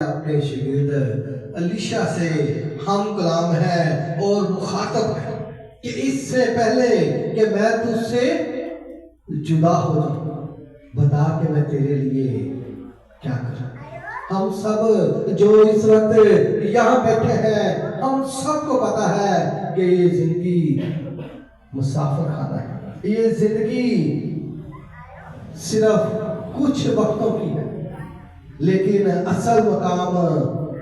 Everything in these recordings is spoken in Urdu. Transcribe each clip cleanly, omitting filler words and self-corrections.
اپنے شاگرد الیشا سے ہم کلام ہے اور مخاطب ہے کہ اس سے پہلے کہ میں تجھ سے جدا ہو جاؤں، بتا کہ میں تیرے لیے کیا کروں۔ ہم سب جو اس وقت یہاں بیٹھے ہیں، ہم سب کو پتا ہے کہ یہ زندگی مسافر خانہ ہے، یہ زندگی صرف کچھ وقتوں کی ہے، لیکن اصل مقام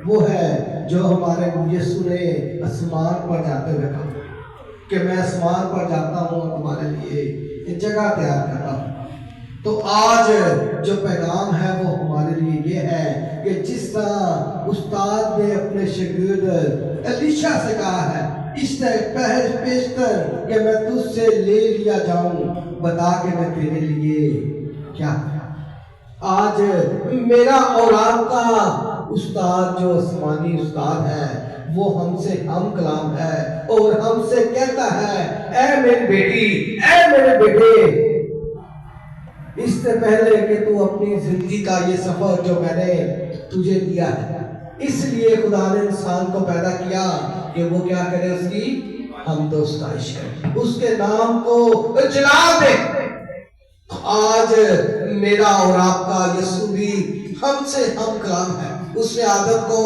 وہ ہے جو ہمارے یسوع نے آسمان پر جاتے ہوئے کہا کہ میں آسمان پر جاتا ہوں اور تمہارے لیے جگہ تیار کرتا ہوں۔ تو آج جو پیغام ہے وہ ہمارے لیے یہ ہے کہ جس طرح استاد نے اپنے شاگرد الیشا سے کہا ہے، اس پیشتر کہ میں تجھ سے لے لیا جاؤں، بتا کہ میں تیرے لیے کیا کروں۔ آج میرا اور آپ کا استاد جو آسمانی استاد ہے وہ ہم سے ہم کلام ہے اور ہم سے کہتا ہے، اے میری بیٹی، اے میرے بیٹے، اس سے پہلے کہ تو اپنی زندگی کا یہ سفر جو میں نے تجھے دیا ہے، اس لیے خدا نے انسان کو پیدا کیا کہ وہ کیا کرے، اس کی حمد و ستائش کرے، اس کے نام کو جلال دے۔ آج میرا اور آپ کا یسوع بھی ہم سے ہم کلام ہے۔ اس نے آدم کو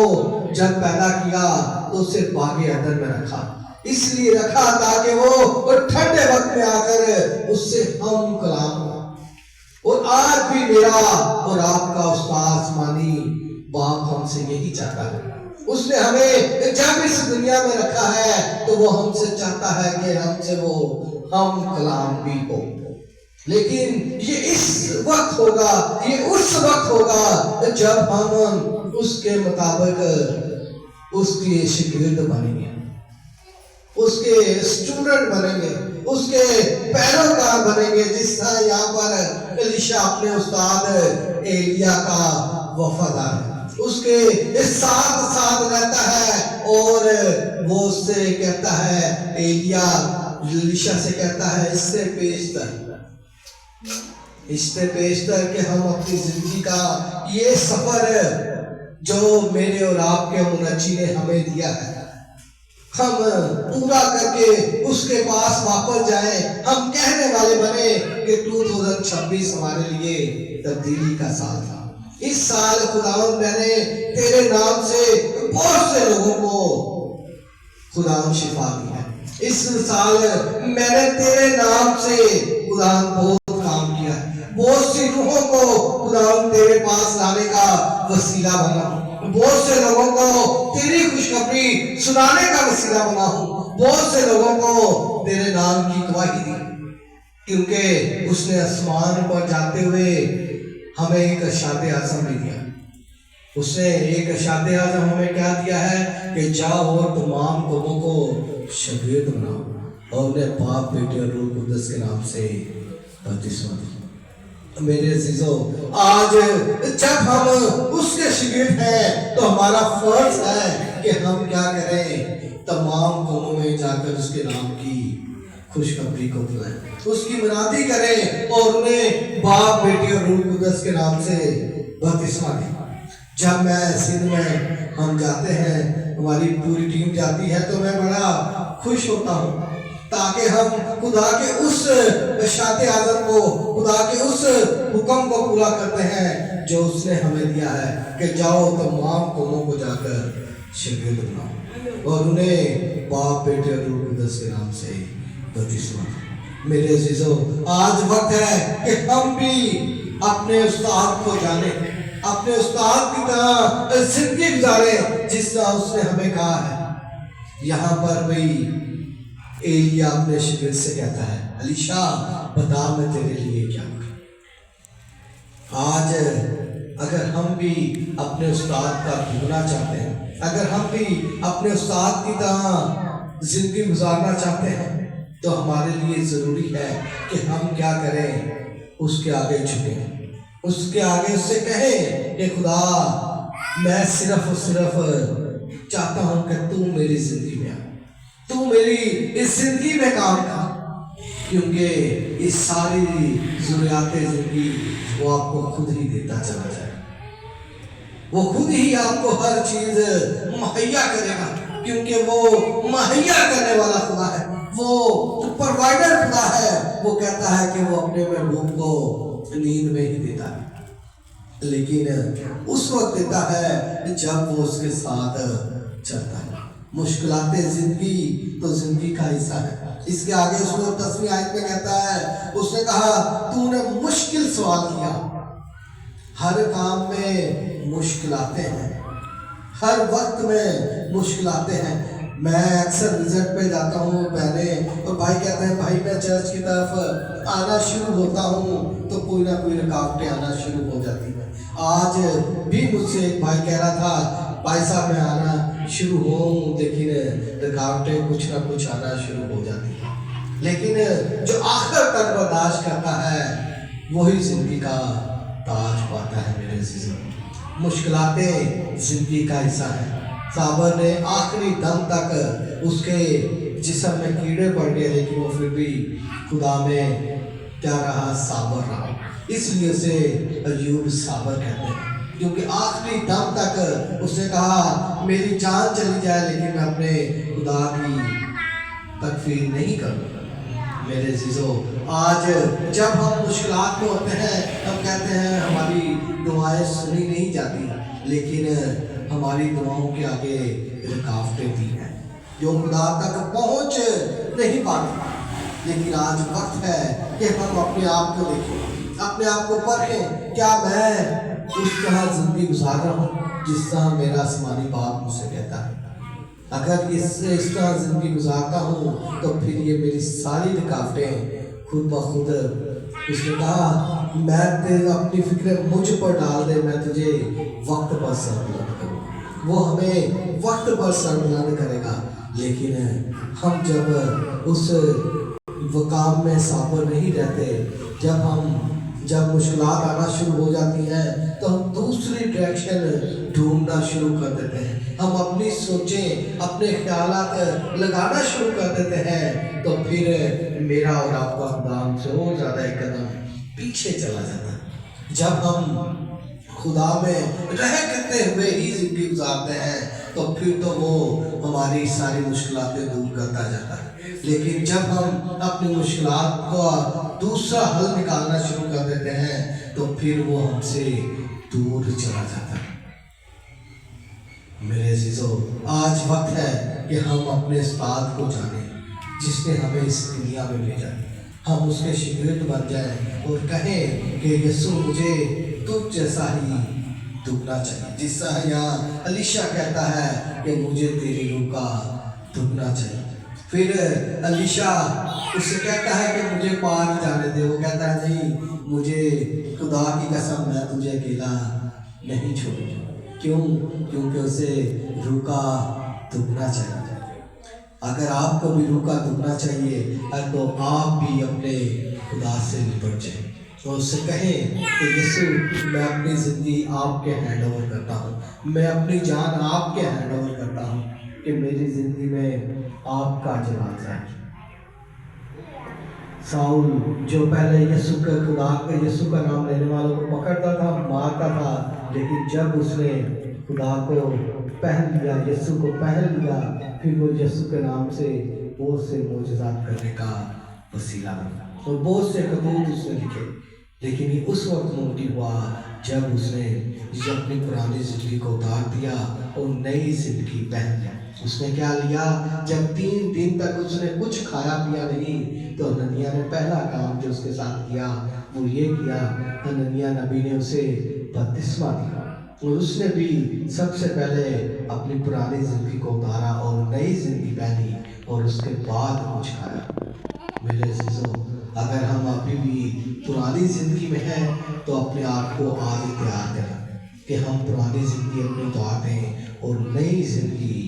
جب پیدا کیا تو اسے باغ عدن میں رکھا، اس لیے رکھا تاکہ وہ ٹھنڈے وقت میں آ کر اس سے ہم کلام ہو۔ اور آج بھی میرا اور آپ کا استاد آسمانی باپ ہم سے یہی چاہتا ہے۔ اس نے ہمیں جب اس دنیا میں رکھا ہے تو وہ ہم سے چاہتا ہے کہ ہم سے وہ ہم کلام بھی ہو، لیکن یہ اس وقت ہوگا، یہ اس وقت ہوگا جب ہم اس کے مطابق اس کے شاگرد بنیں گے، اس کے اسٹوڈنٹ بنیں گے، اس کے پیروکار بنیں گے، جس طرح یہاں پر الیشا اپنے استاد ایلیا کا وفادار ہے، اس کے ساتھ ساتھ رہتا ہے اور وہ اس سے کہتا ہے، ایلیا الیشا سے کہتا ہے، اس سے پیشتر کہ ہم اپنی زندگی کا یہ سفر جو میرے اور آپ کے منجی نے ہمیں دیا ہے، ہم پورا کر کے اس کے پاس واپس جائیں، ہم کہنے والے بنے کہ 2026 ہمارے لیے تبدیلی کا سال تھا۔ اس سال خداوند میں نے تیرے نام سے بہت سے لوگوں کو خداوند شفا دی ہے، اس سال میں نے تیرے نام سے خداوند بہت کام کیا ہے، بہت سی روحوں کو خداوند تیرے پاس لانے کا وسیلہ بنا، بہت سے لوگوں کو تیری خوشخبری سنانے کا وسیلہ بنا ہوں، بہت سے لوگوں کو تیرے نام کی گواہی دی، کیونکہ اس نے آسمان پر جاتے ہوئے ہمیں ایک ارشاد اعظم بھی دیا۔ اس نے ایک ارشاد اعظم ہمیں کیا دیا ہے کہ جاؤ اور تمام قوموں کو شاگرد بناؤ اور انہیں باپ، بیٹے اور روح القدس کے نام سے بپتسمہ دو۔ میرے عزیزو، آج جب ہم اس کے شاگرد ہیں تو ہمارا فرض ہے کہ ہم کیا کریں، تمام قوموں میں جا کر اس کے نام کی خوشخبری کو پھیلائیں، اس کی منادی کریں اور انہیں باپ، بیٹے اور روح القدس کے نام سے بپتسمہ دیں۔ جب میں سندھ میں ہم جاتے ہیں، ہماری پوری ٹیم جاتی ہے تو میں بڑا خوش ہوتا ہوں، تاکہ ہم خدا کے اس ارشاد اعظم کو، خدا کے اس حکم کو پورا کرتے ہیں جو اس نے ہمیں دیا ہے کہ جاؤ تمام قوموں کو جا کر شاگرد بناؤ اور انہیں باپ، بیٹے اور روح القدس کے نام سے بپتسمہ دو۔ میرے عزیزو، آج وقت ہے کہ ہم بھی اپنے استاد کو جانیں، اپنے استاد کی طرح زندگی گزاریں جس طرح اس نے ہمیں کہا ہے۔ یہاں پر بھی ایلیا اپنے شاگرد سے کہتا ہے، الیشا بتا میں تیرے لیے کیا کروں۔ آج اگر ہم بھی اپنے استاد کا بھولنا چاہتے ہیں، اگر ہم بھی اپنے استاد کی طرح زندگی گزارنا چاہتے ہیں تو ہمارے لیے ضروری ہے کہ ہم کیا کریں، اس کے آگے جھکیں، اس کے آگے اس سے کہیں کہ خدا میں صرف اور صرف چاہتا ہوں کہ تو میری زندگی میں آ، تو میری اس زندگی میں کام کر، کیونکہ اس ساری ضروریات زندگی وہ آپ کو خود ہی دیتا چلا جائے۔ وہ خود ہی آپ کو ہر چیز مہیا کرے گا، کیونکہ وہ مہیا کرنے والا خدا ہے، وہ پروائیڈر خدا ہے۔ وہ کہتا ہے کہ وہ اپنے محبوب کو نیند میں ہی دیتا ہے، لیکن اس وقت دیتا ہے جب وہ اس کے ساتھ چلتا ہے۔ مشکلات زندگی تو زندگی کا حصہ ہے۔ اس کے آگے اس نے 10ویں آیت میں کہتا ہے، اس نے کہا تو نے مشکل سوال کیا۔ ہر کام میں مشکلاتیں ہیں، ہر وقت میں مشکلاتیں ہیں۔ میں اکثر وزٹ پہ جاتا ہوں بہنیں اور بھائی کہتے ہیں بھائی میں چرچ کی طرف آنا شروع ہوتا ہوں تو کوئی نہ کوئی رکاوٹیں آنا شروع ہو جاتی ہیں۔ آج بھی مجھ سے ایک بھائی کہہ رہا تھا بھائی صاحب میں آنا شروع ہوں لیکن رکاوٹیں کچھ نہ کچھ آنا شروع ہو جاتی ہیں، لیکن جو آخر تک برداشت کرتا ہے وہی زندگی کا تاج پاتا ہے۔ میرے عزیزوں، مشکلاتیں زندگی کا حصہ ہیں۔ صابر نے آخری دم تک اس کے جسم میں کیڑے پڑ گئے لیکن وہ پھر بھی خدا میں کیا رہا؟ صابر رہا۔ اس لیے اسے ایوب صابر کہتے ہیں، کیونکہ آخری دم تک اس نے کہا میری جان چلی جائے لیکن میں اپنے خدا کی تکفیر نہیں کروں۔ میرے عزیزوں، آج جب ہم مشکلات میں ہوتے ہیں ہم کہتے ہیں ہماری دعائیں سنی نہیں جاتی، لیکن ہماری دعاؤں کے آگے رکاوٹیں بھی ہیں جو خدا تک پہنچ نہیں پاتی۔ لیکن آج وقت ہے کہ ہم اپنے آپ کو دیکھیں، اپنے آپ کو پرکھیں، کیا میں اس طرح زندگی گزار رہا ہوں جس طرح میرا آسمانی باپ مجھ سے کہتا ہے؟ اگر اس طرح زندگی گزارتا ہوں تو پھر یہ میری ساری رکاوٹیں خود بخود، اس نے کہا میں اپنی فکر مجھ پر ڈال دے، میں تجھے وقت پر سربلند کروں۔ وہ ہمیں وقت پر سربلند کرے گا، لیکن ہم جب اس کام میں صابر نہیں رہتے، جب مشکلات آنا شروع ہو جاتی ہیں تو ہم دوسری ڈائریکشن ڈھونڈنا شروع کر دیتے ہیں، ہم اپنی سوچیں اپنے خیالات لگانا شروع کر دیتے ہیں، تو پھر میرا اور آپ کا خدا ہم سے اور زیادہ ایک قدم پیچھے چلا جاتا ہے۔ جب ہم خدا میں رہ کرتے ہوئے ہی زندگی گزارتے ہیں تو پھر تو وہ ہماری ساری مشکلاتیں دور کرتا جاتا ہے، لیکن جب ہم اپنی مشکلات کو دوسرا حل نکالنا شروع کر دیتے ہیں تو پھر وہ ہم سے دور چلا جاتا ہے۔ میرے عزیزو، آج وقت ہے کہ ہم اپنے استاد کو جانیں جس نے ہمیں اس دنیا میں بھیجا، ہم اس کے شاگرد بن جائیں اور کہیں کہ یسوع مجھے تجھ جیسا ہی دگنا چاہیے، جس طرح یہاں الیشا کہتا ہے کہ مجھے تیری روح کا دگنا چاہیے۔ پھر الیشا اس سے کہتا ہے کہ مجھے پار جانے دے، وہ کہتا ہے نہیں، مجھے خدا کی قسم میں تجھے اکیلا نہیں چھوڑوں گا۔ کیونکہ اسے روح کا دگنا چاہیے۔ اگر آپ کو بھی روح کا دگنا چاہیے تو آپ بھی اپنے خدا سے نپٹ جائیں اور اس سے کہیں کہ یسوع میں اپنی زندگی آپ کے ہینڈ اوور کرتا ہوں، میں اپنی جان آپ کے ہینڈ اوور کرتا ہوں کہ میری زندگی میں آپ کا جلال ہے۔ ساؤل جو پہلے یسوع کا نام لینے والوں کو پکڑتا تھا، مارتا تھا، لیکن جب اس نے خدا کو پہن لیا، یسوع کو پہن لیا، پھر وہ یسوع کے نام سے بہت سے معجزات کرنے کا وسیلہ بنا اور بہت سے خطوط اس نے لکھے۔ لیکن یہ اس وقت ممکن ہوا جب اس نے اپنی پرانی زندگی کو اتار دیا اور نئی زندگی پہن لیا۔ اس نے کیا لیا؟ جب 3 دن تک اس نے کچھ کھایا پیا نہیں تو حننیہ نے پہلا کام جو اس کے ساتھ کیا وہ یہ کیا، حننیہ نبی نے اسے بپتسمہ دیا اور اس نے بھی سب سے پہلے اپنی پرانی زندگی کو اتارا اور نئی زندگی پہنی اور اس کے بعد کچھ کھایا۔ میرے عزیزوں، اگر ہم ابھی بھی پرانی زندگی میں ہیں تو اپنے آپ کو آج تیار کریں کہ ہم پرانی زندگی اپنی اتار دیں اور نئی زندگی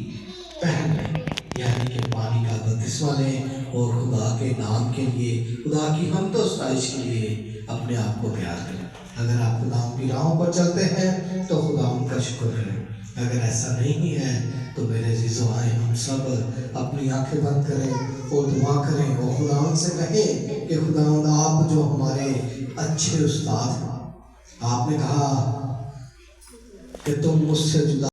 پہن لیں، یعنی کہ پانی کا بپتسمہ لیں اور خدا کے نام کے لیے، خدا کی حمد و ستائش کے لیے اپنے آپ کو تیار کریں۔ اگر آپ خدا کی راہوں پر چلتے ہیں تو خدا ان کا شکر کریں، اگر ایسا نہیں ہے تو میرے عزیزو آئیں ہم سب اپنی آنکھیں بند کریں اور دعا کریں اور خدا سے کہیں کہ خدا آپ جو ہمارے اچھے استاد ہیں، آپ نے کہا کہ تم مجھ سے جدا